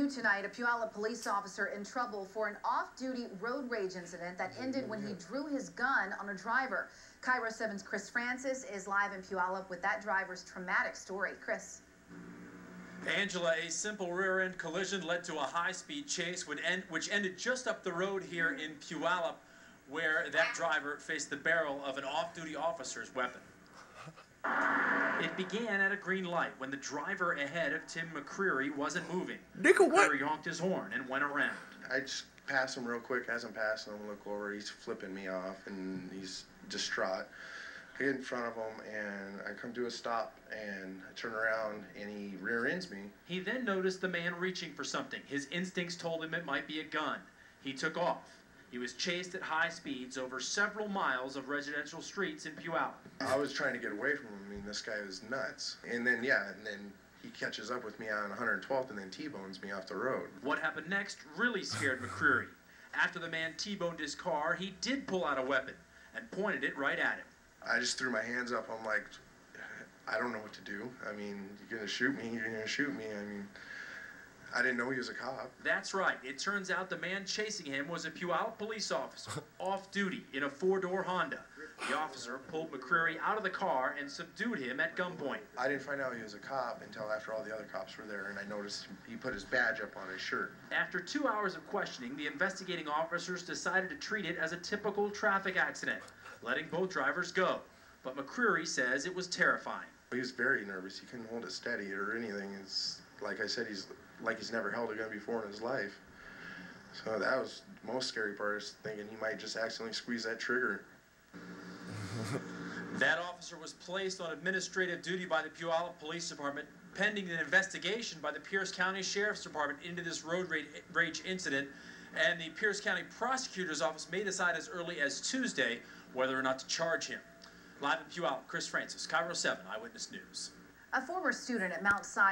New tonight, a Puyallup police officer in trouble for an off-duty road rage incident that ended when he drew his gun on a driver. KIRO 7's Chris Francis is live in Puyallup with that driver's traumatic story. Chris. Angela, a simple rear-end collision led to a high-speed chase which ended just up the road here in Puyallup, where that driver faced the barrel of an off-duty officer's weapon. It began at a green light when the driver ahead of Tim McCreary wasn't moving. McCreary honked his horn and went around. I just passed him real quick. As I'm passing him, look over, he's flipping me off and he's distraught. I get in front of him and I come to a stop and I turn around and he rear ends me. He then noticed the man reaching for something. His instincts told him it might be a gun. He took off. He was chased at high speeds over several miles of residential streets in Puyallup. I was trying to get away from him. I mean, this guy was nuts. And then he catches up with me on 112th and then T-bones me off the road. What happened next really scared McCreary. After the man T-boned his car, he did pull out a weapon and pointed it right at him. I just threw my hands up. I'm like, I don't know what to do. I mean, you're going to shoot me, you're going to shoot me. I mean, I didn't know he was a cop. That's right. It turns out the man chasing him was a Puyallup police officer, off-duty in a four-door Honda. The officer pulled McCreary out of the car and subdued him at gunpoint. I didn't find out he was a cop until after all the other cops were there, and I noticed he put his badge up on his shirt. After 2 hours of questioning, the investigating officers decided to treat it as a typical traffic accident, letting both drivers go. But McCreary says it was terrifying. He was very nervous. He couldn't hold it steady or anything. It's like I said, he's never held a gun before in his life. So that was the most scary part, is thinking he might just accidentally squeeze that trigger. That officer was placed on administrative duty by the Puyallup Police Department pending an investigation by the Pierce County Sheriff's Department into this road rage incident, and the Pierce County Prosecutor's Office may decide as early as Tuesday whether or not to charge him. Live in Puyallup, Chris Francis, KIRO 7 Eyewitness News. A former student at Mount Sinai